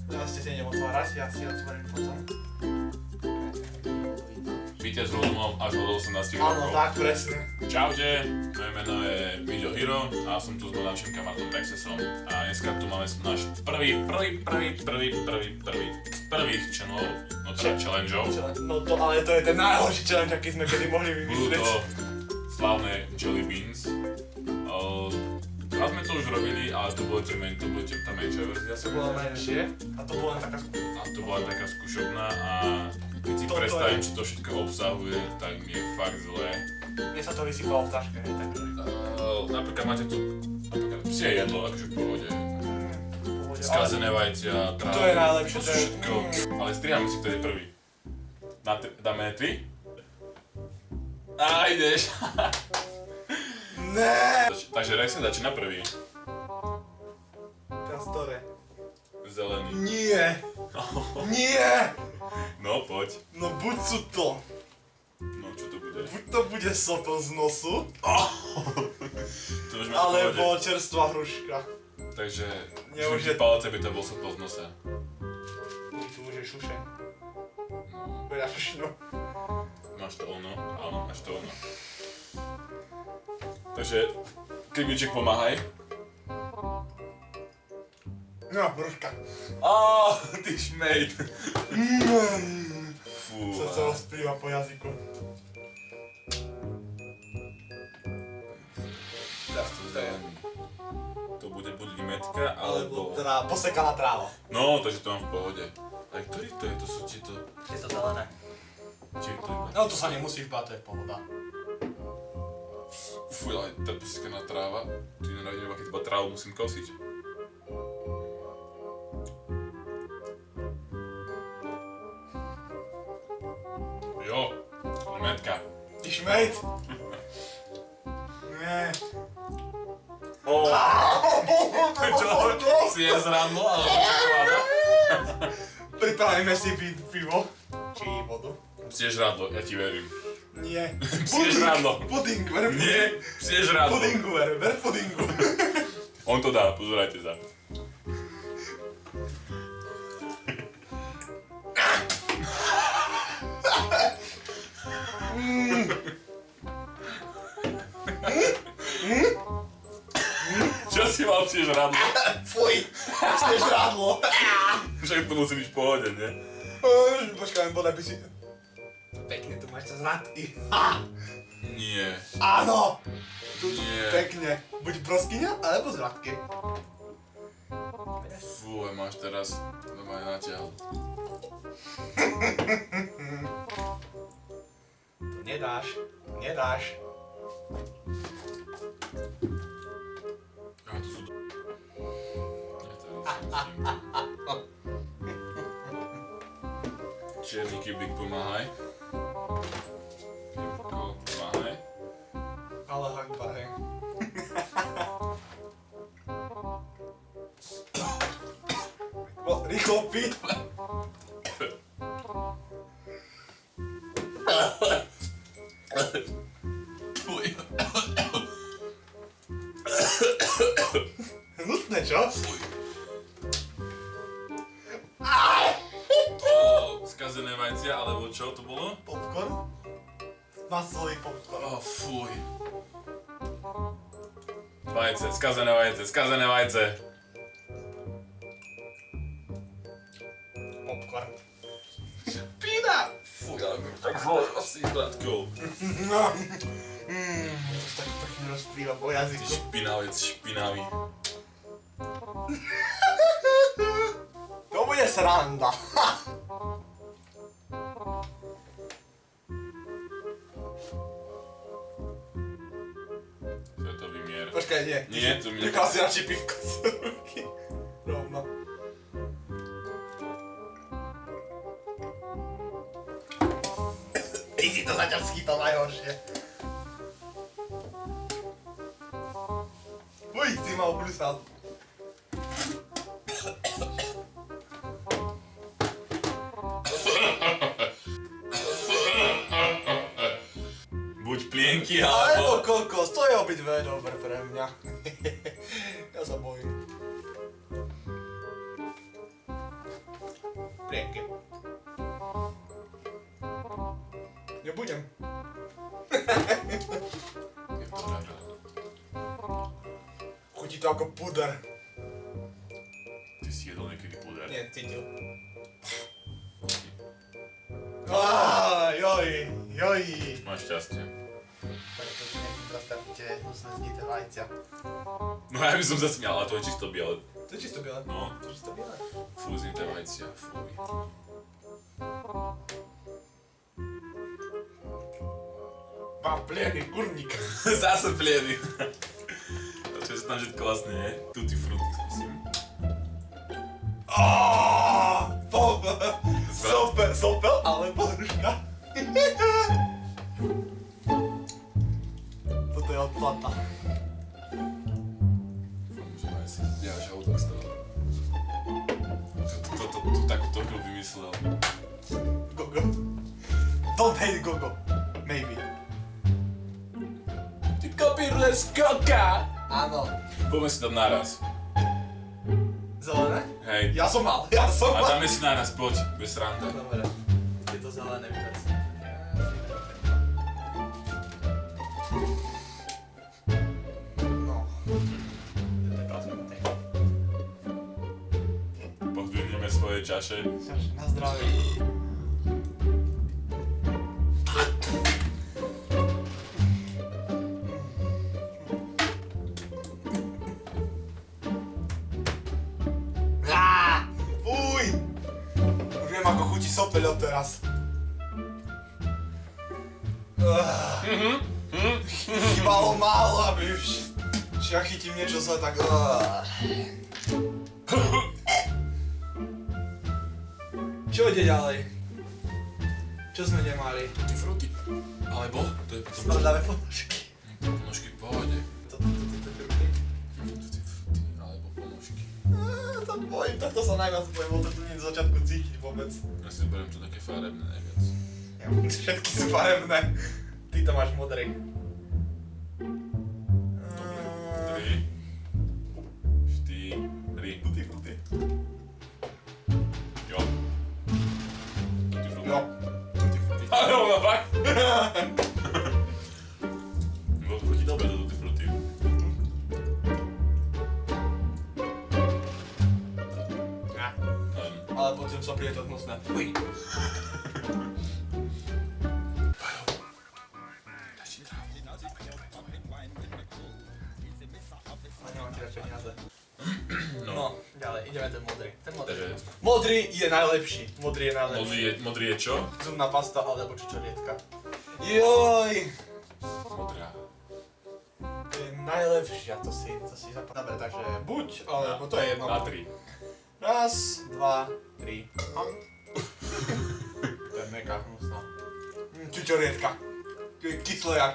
Teraz ste si idem otvárať, ja si otvorím potom. Víťaz rozumom až od 18 rokov. Áno, tak, presne. Čaute, moje meno je Video Hero a som tu s mojím našim kamarátom Rexesom. A dneska tu máme náš prvý channel, no teda challengeov. No to, ale to je ten najhorší challenge, aký sme kedy mohli Budú vymyslieť. to slávne Jelly Beans. Raz sme to už robili, ale to bola tá menšia verzia. To bola menšie a to bola taká A to bola taká skúšobná a keď si Toto predstavím, je. čo to všetko obsahuje, tak mi je fakt zlé. Mne sa to vysypalo v taške, hej, takže. Napríklad máte tu psie jedlo, akože v pohode. V pohode, Skazené vajcia, trávu. To je najlepšie, To to sú je... všetko. Ale strihame si, kto je prvý. Dáme 3? Á, ideš. Ne. Takže Rex začína prvý. Teraz ktoré? Zelený. Nie. Nie. No, poď. No buď sú to. No, čo to bude? Buď to bude sopel z nosu, To už máš v pohode. alebo čerstvá hruška. Takže Neuže- všetky palce by to bol sopel z nosa. Tu už je šušeň. Veľa šušňu. Máš to ono? Áno, máš to ono. Takže, Klibiček, pomáhaj. No, hruška. Ty šmejt. Fú. Sa rozplýva po jazyku. Teraz to zelený. To bude buď limetka, alebo... Posekaná tráva. No, takže to mám v pohode. Aj ktorý to je? To sú či to... Je to zelené. Či to iba... No to sa nemusíš báť, to je pohoda. Fuj, ale tá posekaná tráva. Tu nenávidím, keď iba trávu musím kosiť. Jo, limetka. Ty šmejt. Nie. Čo? Si je zradlo, alebo čokoláda? Pripravíme si pivo. Či vodu. Psie žradlo, ja ti verím. Nie. Psie žradlo. Puding, ver puding. Nie, psie žradlo. Pudingu, ver pudingu. On to dá, pozerajte sa. Čo si mal psie žradlo? Fuj, ste žrádlo. Však to musí byť v pohode, nie? Počkaj, bodaj by si... Pekne, tu máš čas rádky. Nie. Áno. Tu Nie. pekne. Buď broskyňa, alebo z rádky. Fú, máš teraz normálne natiahol. To nedáš, nedáš. A to sú... Ja to nesmyslím. Čierny kybík, pomáhaj. Kybíko, pomáhaj. Ale hanba, hej. Rýchlo piť. Fuj. Hnusné, čo? Fuj. Skazené vajcia, alebo čo to bolo? Popcorn? Masový popcorn. Fuj. Vajce, skazené vajce, skazené vajce. Popcorn. Špína! Fuj, ale mi tak zle asi hladkou. No. To tak pekne rozplýva po Ty jazyku. špinavec, špinavý. To bude sranda. To je to vymier. Počkaj, nie. Nie, to mi Nechal si radšej pivko z ruky. Rovno. Ty si to zatiaľ schytal najhoršie. Uj, si ma oblusal. Buď plienky, Alebo alebo... kokos, to je obidve dobre pre mňa. Ja sa bojím. Prieky. Nebudem. Je to ráda. Chutí to ako puder. Ty si jedol niekedy puder? Nie, cítil. Joj. Máš šťastie. Preto si nejaký predstavíte hnusné znité vajcia. No ja by som sa smial, ale to je čisto biele. To je čisto biele. No. To je čisto biele. Fú, znité vajcia, fuj. Pán plieny, kurník. Zase plieny. A čo je tam všetko vlastne je? Tutti frutti skúsim. Sopel alebo hruška. Toto je odplata. Môžem aj si zdieľať žalúdok z toho. Takúto hru vymyslel. Gogo. Don't hate Gogo. Maybe. Ty kopírle z koka! Áno. Poďme si tam naraz. Zelené? Hej. Ja som mal. A dáme si naraz, poď, bez sranda. Dobre. Je to zelené vydať. No. To je taká zmutejka. Pozdvihneme svoje čaše. Na zdravie. Fuj! Už viem, ako chutí sopeľ odteraz. Chýbalo málo, aby už ja chytím niečo zle, tak... Čo ide ďalej? Čo sme nemali? Tutti frutti. Alebo, to je potom... Smrdavé ponožky. Ponožky v pohode. Tutti frutti. Tutti frutti, alebo ponožky. To bojím, takto sa najviac bojím, lebo to nie je z začiatku cítiť vôbec. Ja si beriem to také farebné najviac. Ja, všetky sú farebné. Ty to máš modrý. 3, 4, Tutti frutti. jo. Tutti frutti. Jo. Tutti frutti. Ale ona fakt. No to chutí dobre do tutti frutti. Ale potom sa príde to hnusné. Fuj. A nemám ti radšej peniaze. No, ďalej, ideme ten modrý. Ten modrý. Takže Modrý je najlepší. Modrý je najlepší. modrý je čo? Zubná pasta alebo čičorietka. Joj! Modrá. To je najlepšia, to si zapadá. Dobre, takže buď, alebo to je jedno. Na 3. Raz, dva, tri. To je mega hnusná. Čičorietka. To je kyslé jak.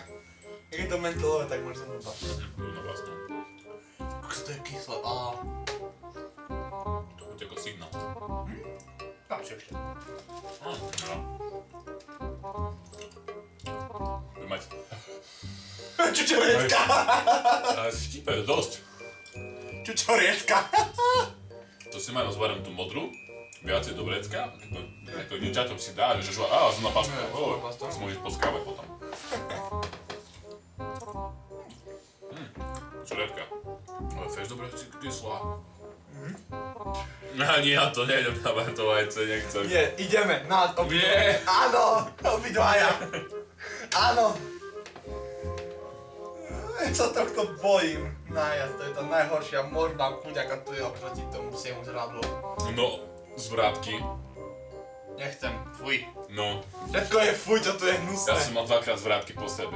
Jak je to mentolové, tak máš zubnú pastu. No vlastne. To je kyslé, To chutí ako signál. Tam si ešte. No. Budem mať... Čičorietka! Ale štípe, dosť. Čičorietka! To si ma rozvarím tú modrú, viacej do vrecka, ako niečaťom si dá, že zubná pasta, Zubná pasta. si môžeš poskrávať potom. Čoretka. Ale feš dobre kyslá. Nie, ja to nejdem na to vajce, nechcem. Nie, ideme na obidvaja. Nie. Áno, obidvaja. Áno. Ja sa tohto bojím. Najazd, to je tá najhoršia možná chuť, aká tu je oproti tomu psiemu zradlu. No, zvratky. Nechcem, fuj. No, Všetko je fuj, čo tu je hnusné. ja som mal dvakrát zvratky po sebe.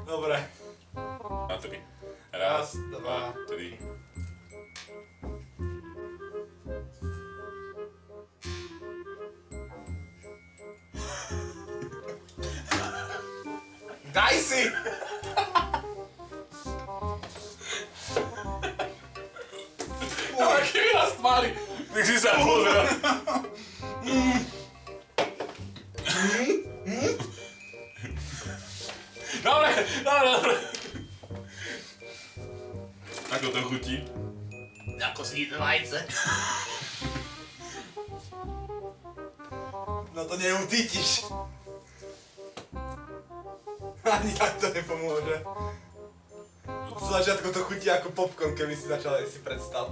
Dobre. Na 3. Raz, dva, 3. Daj si! Aký výraz tvári! Nech si sa pozrel. Dobre. Ako to chutí? Ako sníte vajce. No to neucítiš. Ani tak to nepomôže. Z začiatku to chutí ako popcorn, keby si začal jesť, si predstav.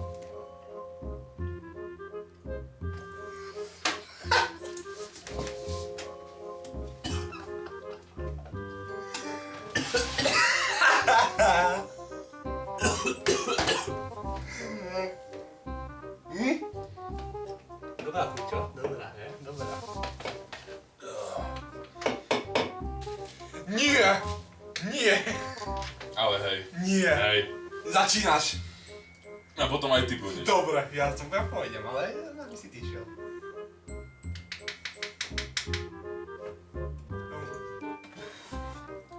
Dobrá chuť, čo? Dobrá, ne? Dobrá. Nie! Nie! Ale hej. Nie! Hej. Začínaš! A potom aj ty budeš. Dobre, ja to ja pôjdem, ale aby si ty šiel.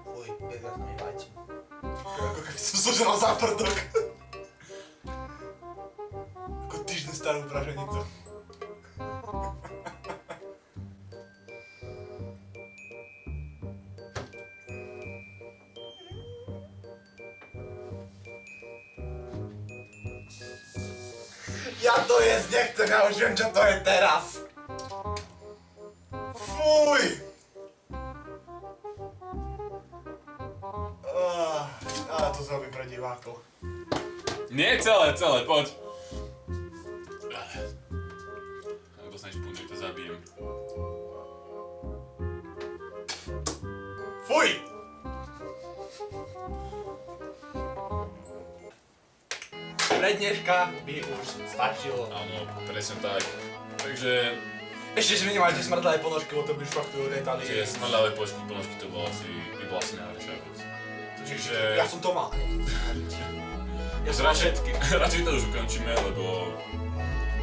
Fuj, viac mi vajcu. Ako keby som zožral záprdok. Ako týždeň starú praženicu. Ja to jesť nechcem, ja už viem, čo to je teraz. Fuj! Ale to zrobím pre divákov. Nie celé, poď. Ak dostaneš pundu, to zabijem. Fuj! Pre dneška by už stačilo. Áno, presne tak. Takže Ešte, že minimálne tie smrdlavé ponožky, lebo to by už fakt uretali. tie smrľavé ponožky to bolo asi najlepšia vec. Čiže Ja som to mal. Ja som mal všetky. radšej to už ukončíme, lebo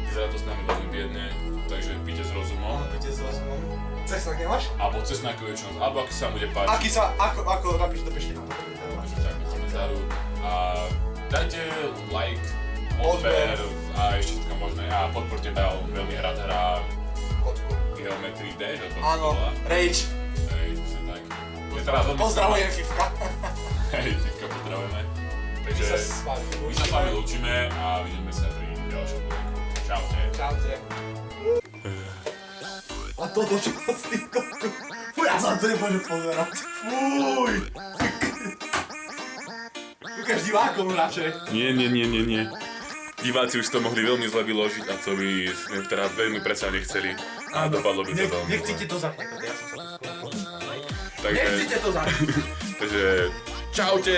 vyzerá to s nami veľmi biedne, takže píte s rozumom. Poďte s rozumom. Cesnak nemáš? Alebo cesnakový činnosť, alebo ako sa vám bude páčiť. Aký sa, ako napíš do pešte nám. Takže tak, máme záru. A dajte like, odber a ešte všetko možné. A podporte Bel, veľmi rád hrá Geometry Dash, alebo Áno, Rage. Hej, presne tak. Je teraz veľmi Pozdravujem Fifka. Hej, Fifka pozdravujeme. My Takže sa s vami my sa s vami lúčime a vidíme sa pri ďalšom videu. Čaute. Čaute. A toto čo s tým kočom? Fuj, ja sa na to nemôžem pozerať. Fuj. Ukáž divákom radšej. Nie. Diváci už to mohli veľmi zle vyložiť a to by sme teda veľmi predsa nechceli. A dopadlo by to veľmi Nechcite zle. to zapnúť, ja som sa to spolu. Takže, Nechcite to zapnúť. takže čaute!